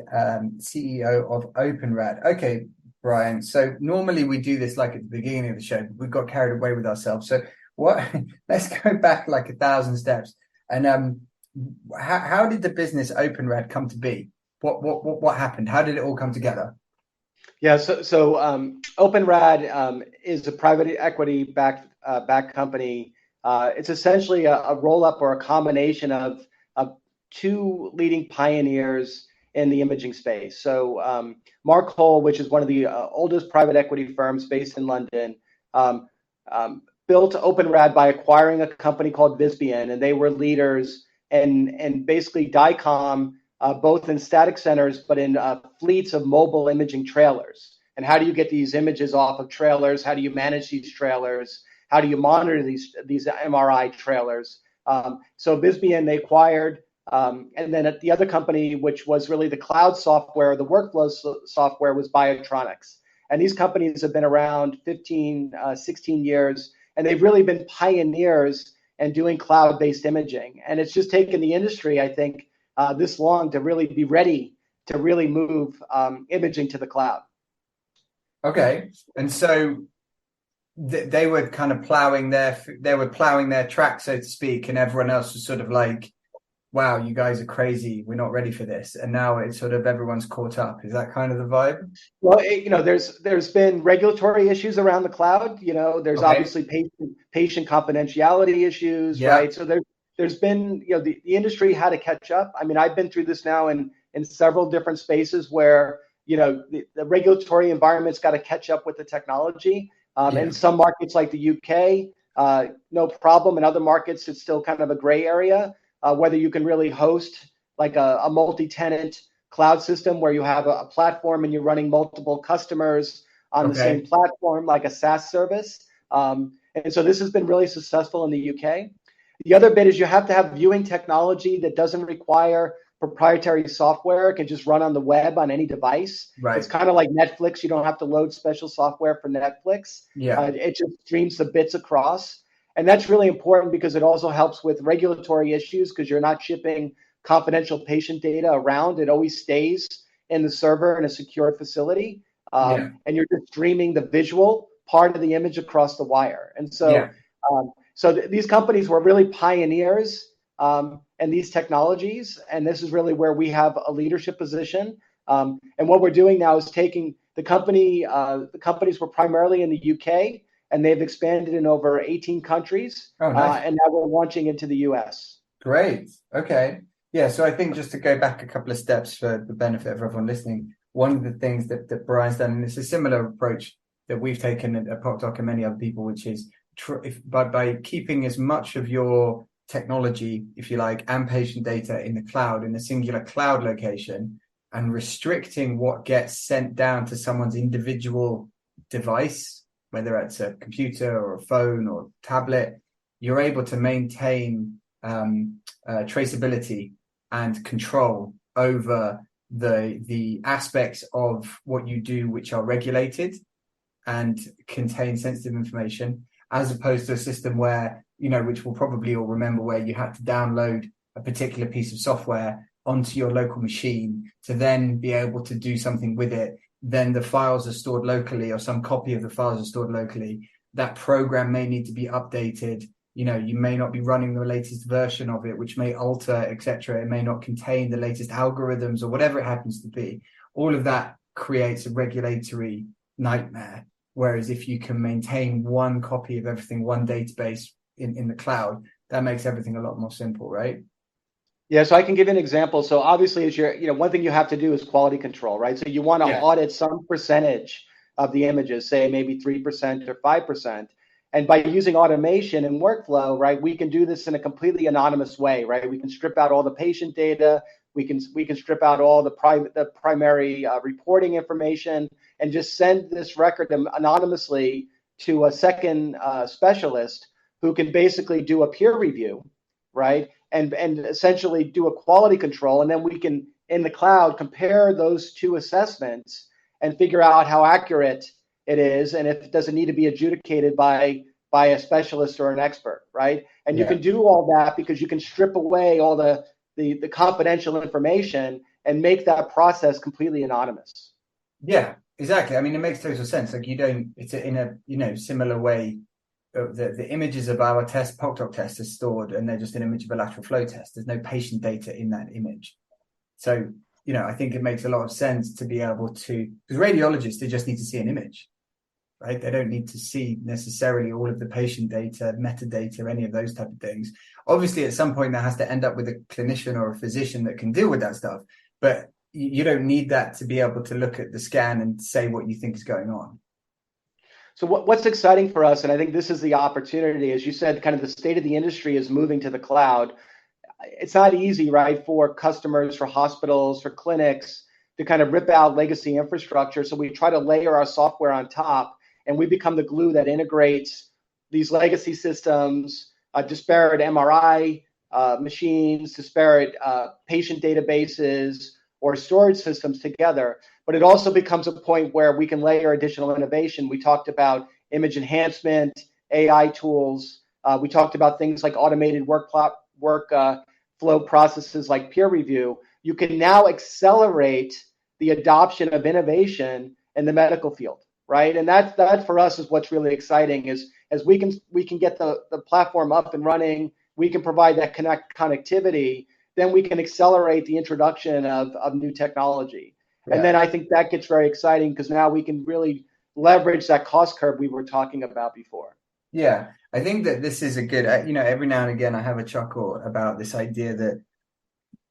CEO of OpenRad. Okay, Brian, so normally we do this like at the beginning of the show, but we got carried away with ourselves. So let's go back like 1,000 steps. And how did the business OpenRad come to be? What happened? How did it all come together? Yeah, so OpenRad is a private equity backed company. It's essentially a roll-up or a combination of 2 leading pioneers in the imaging space. So Mark Hull, which is one of the oldest private equity firms based in London, built OpenRad by acquiring a company called Visbian, and they were leaders in basically DICOM, both in static centers, but in fleets of mobile imaging trailers. And how do you get these images off of trailers? How do you manage these trailers? How do you monitor these MRI trailers? So Visbian they acquired, and then at the other company, which was really the cloud software, the workflow software, was Biotronics. And these companies have been around 15, 16 years, and they've really been pioneers in doing cloud-based imaging. And it's just taken the industry, I think, this long to really be ready to really move imaging to the cloud. Okay. And so they were kind of plowing their track, so to speak, and everyone else was sort of like, wow, you guys are crazy, we're not ready for this. And now it's sort of everyone's caught up. Is that kind of the vibe? Well, there's been regulatory issues around the cloud. There's Okay. obviously patient confidentiality issues, Yeah. right? So there's been, the industry had to catch up. I mean, I've been through this now in several different spaces where, the regulatory environment's got to catch up with the technology. In some markets like the UK, no problem. In other markets, it's still kind of a gray area, whether you can really host like a multi-tenant cloud system where you have a platform and you're running multiple customers on the same platform, like a SaaS service. And so this has been really successful in the UK. The other bit is you have to have viewing technology that doesn't require proprietary software. It can just run on the web on any device. Right. It's kind of like Netflix. You don't have to load special software for Netflix. It just streams the bits across. And that's really important because it also helps with regulatory issues because you're not shipping confidential patient data around. It always stays in the server in a secure facility. And you're just streaming the visual part of the image across the wire. And so, these companies were really pioneers in these technologies. And this is really where we have a leadership position. And what we're doing now is taking the companies were primarily in the UK, and they've expanded in over 18 countries. Oh, nice. And now we're launching into the US. Great. Okay. Yeah. So I think just to go back a couple of steps for the benefit of everyone listening, one of the things that Brian's done, and it's a similar approach that we've taken at PocDoc and many other people, which is by keeping as much of your technology, if you like, and patient data in the cloud, in a singular cloud location, and restricting what gets sent down to someone's individual device, whether it's a computer or a phone or tablet, you're able to maintain traceability and control over the aspects of what you do which are regulated and contain sensitive information, as opposed to a system where, which we'll probably all remember, where you had to download a particular piece of software onto your local machine to then be able to do something with it. Then the files are stored locally, or some copy of the files are stored locally. That program may need to be updated. You may not be running the latest version of it, which may alter, etc. It may not contain the latest algorithms or whatever it happens to be. All of that creates a regulatory nightmare. Whereas if you can maintain one copy of everything, one database in the cloud, that makes everything a lot more simple, right? Yeah, so I can give you an example. So obviously, one thing you have to do is quality control, right? So you want to audit some percentage of the images, say maybe 3% or 5%. And by using automation and workflow, right, we can do this in a completely anonymous way, right? We can strip out all the patient data. We can strip out all the primary reporting information and just send this record anonymously to a second specialist who can basically do a peer review, right? And essentially do a quality control. And then we can, in the cloud, compare those two assessments and figure out how accurate it is and if it doesn't need to be adjudicated by a specialist or an expert, right? And you can do all that because you can strip away all the confidential information and make that process completely anonymous. Yeah, exactly. I mean, it makes total sense. Like it's in a similar way. The images of our PocDoc test are stored, and they're just an image of a lateral flow test. There's no patient data in that image. So, I think it makes a lot of sense to be able to, because radiologists, they just need to see an image, right? They don't need to see necessarily all of the patient data, metadata, any of those type of things. Obviously, at some point, that has to end up with a clinician or a physician that can deal with that stuff. But you don't need that to be able to look at the scan and say what you think is going on. So what's exciting for us, and I think this is the opportunity, as you said, kind of the state of the industry is moving to the cloud. It's not easy, right, for customers, for hospitals, for clinics to kind of rip out legacy infrastructure. So we try to layer our software on top, and we become the glue that integrates these legacy systems, disparate MRI machines, disparate patient databases, or storage systems together. But it also becomes a point where we can layer additional innovation. We talked about image enhancement, AI tools. We talked about things like automated workflow processes like peer review. You can now accelerate the adoption of innovation in the medical field, right? And that for us is what's really exciting is as we can get the platform up and running, we can provide that connectivity, then we can accelerate the introduction of new technology. Yeah. And then I think that gets very exciting because now we can really leverage that cost curve we were talking about before. Yeah, I think that this is a good, every now and again I have a chuckle about this idea that,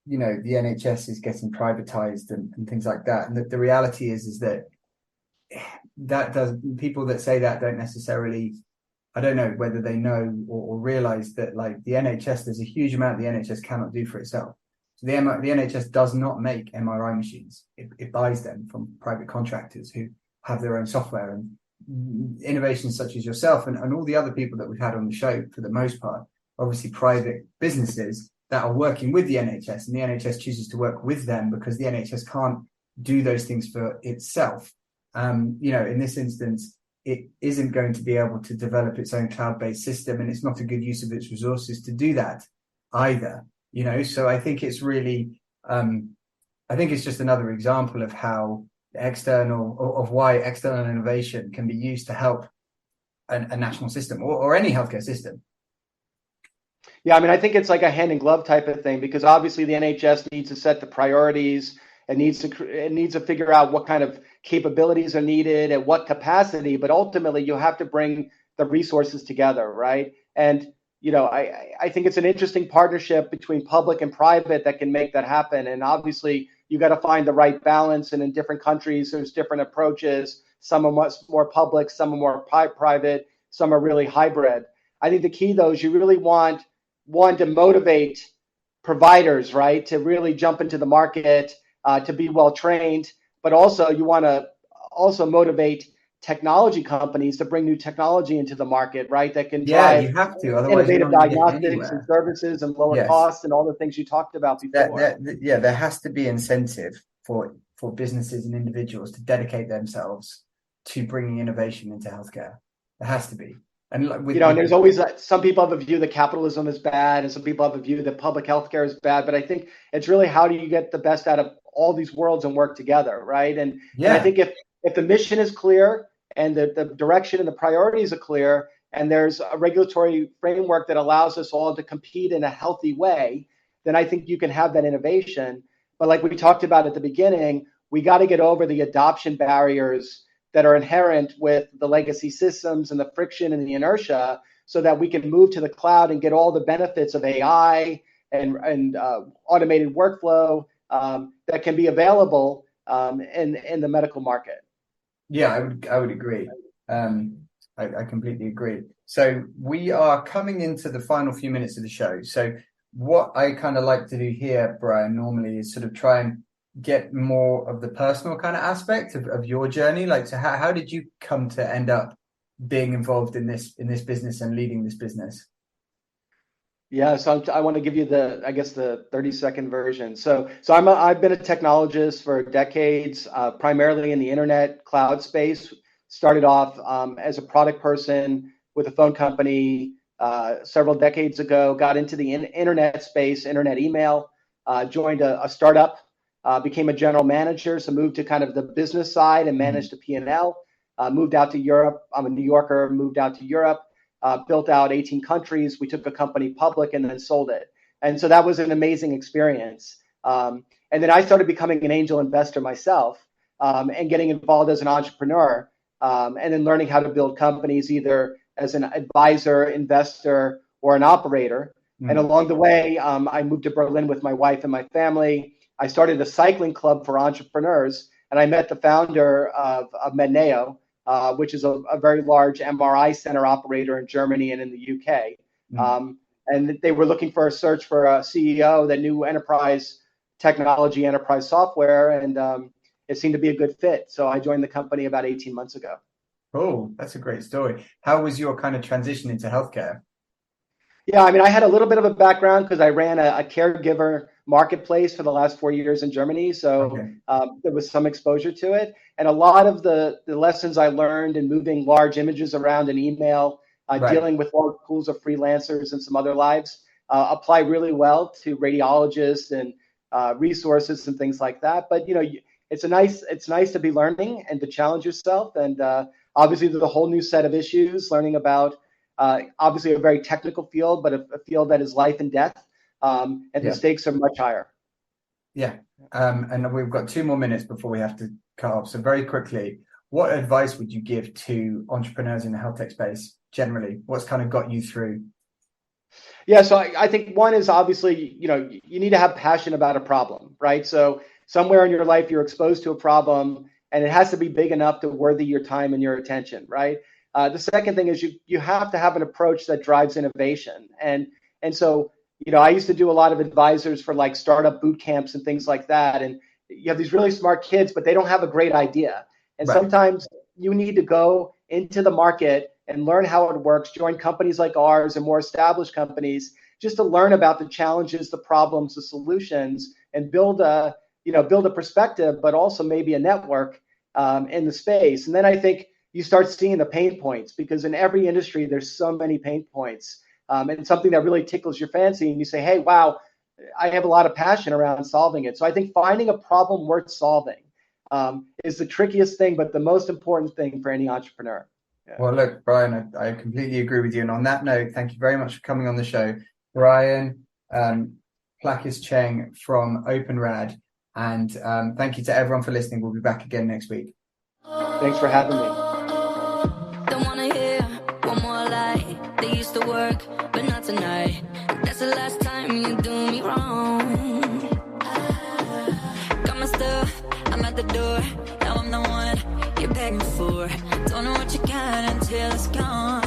the NHS is getting privatized and things like that. And the reality is that people that say that don't necessarily, I don't know whether they know or realize that like the NHS, there's a huge amount the NHS cannot do for itself. So the NHS does not make MRI machines. It buys them from private contractors who have their own software, and innovations such as yourself and all the other people that we've had on the show, for the most part, obviously private businesses that are working with the NHS, and the NHS chooses to work with them because the NHS can't do those things for itself. In this instance, it isn't going to be able to develop its own cloud-based system, and it's not a good use of its resources to do that either. So I think it's really, I think it's just another example of how why external innovation can be used to help a national system or any healthcare system. Yeah, I mean, I think it's like a hand in glove type of thing, because obviously the NHS needs to set the priorities. It needs to figure out what kind of capabilities are needed at what capacity, but ultimately you have to bring the resources together, right? And I think it's an interesting partnership between public and private that can make that happen. And obviously you got to find the right balance. And in different countries, there's different approaches. Some are much more public, some are more private, some are really hybrid. I think the key though is you really want one to motivate providers, right, to really jump into the market, to be well trained, but also you want to also motivate technology companies to bring new technology into the market, right? That can drive you have to, otherwise innovative diagnostics and services and lower costs and all the things you talked about before. There has to be incentive for businesses and individuals to dedicate themselves to bringing innovation into healthcare. There has to be. And and there's always some people have a view that capitalism is bad, and some people have a view that public healthcare is bad. But I think it's really how do you get the best out of all these worlds and work together, right? And I think if the mission is clear and the direction and the priorities are clear, and there's a regulatory framework that allows us all to compete in a healthy way, then I think you can have that innovation. But like we talked about at the beginning, we got to get over the adoption barriers that are inherent with the legacy systems and the friction and the inertia, so that we can move to the cloud and get all the benefits of AI and automated workflow that can be available in the medical market. Yeah, I would agree. I completely agree. So we are coming into the final few minutes of the show. So what I kind of like to do here, Brian, normally is sort of try and get more of the personal kind of aspect of your journey. Like, so how did you come to end up being involved in this business and leading this business? Yeah, so I want to give you the 30-second version. So I've been a technologist for decades, primarily in the internet cloud space. Started off as a product person with a phone company several decades ago. Got into the internet space, internet email. Joined a startup. Became a general manager, so moved to kind of the business side and managed the P&L. Moved out to Europe. I'm a New Yorker. Moved out to Europe. Built out 18 countries. We took a company public and then sold it. And so that was an amazing experience. And then I started becoming an angel investor myself and getting involved as an entrepreneur and then learning how to build companies either as an advisor, investor, or an operator. And along the way, I moved to Berlin with my wife and my family. I started a cycling club for entrepreneurs, and I met the founder of Medneo, which is a very large MRI center operator in Germany and in the UK. And they were looking for a search for a CEO that knew enterprise technology, enterprise software, and it seemed to be a good fit. So I joined the company about 18 months ago. Oh, that's a great story. How was your kind of transition into healthcare? Yeah, I mean, I had a little bit of a background because I ran a caregiver marketplace for the last 4 years in Germany. So there was some exposure to it. And a lot of the lessons I learned in moving large images around in email, dealing with large pools of freelancers and some other lives, apply really well to radiologists and resources and things like that. But, it's nice to be learning and to challenge yourself. And obviously, there's a whole new set of issues, learning about obviously a very technical field, but a field that is life and death. And the stakes are much higher. Yeah. And we've got 2 more minutes before we have to cut off. So very quickly, what advice would you give to entrepreneurs in the health tech space generally? What's kind of got you through? Yeah, so I think one is obviously, you need to have passion about a problem, right? So somewhere in your life, you're exposed to a problem, and it has to be big enough to worthy your time and your attention, right? The second thing is you have to have an approach that drives innovation. And so, I used to do a lot of advisors for like startup boot camps and things like that. And you have these really smart kids, but they don't have a great idea. And sometimes you need to go into the market and learn how it works, join companies like ours and more established companies, just to learn about the challenges, the problems, the solutions, and build a perspective, but also maybe a network in the space. And then I think you start seeing the pain points, because in every industry, there's so many pain points. And something that really tickles your fancy, and you say, hey, wow, I have a lot of passion around solving it. So I think finding a problem worth solving is the trickiest thing, but the most important thing for any entrepreneur. Yeah. Well, look, Brian, I completely agree with you. And on that note, thank you very much for coming on the show. Brian Plackis Cheng from OpenRad. And thank you to everyone for listening. We'll be back again next week. Thanks for having me. Don't want to hear one more lie. They used to work, but not tonight. That's the last time you do me wrong. Got my stuff, I'm at the door. Now I'm the one you're begging for. Don't know what you got until it's gone.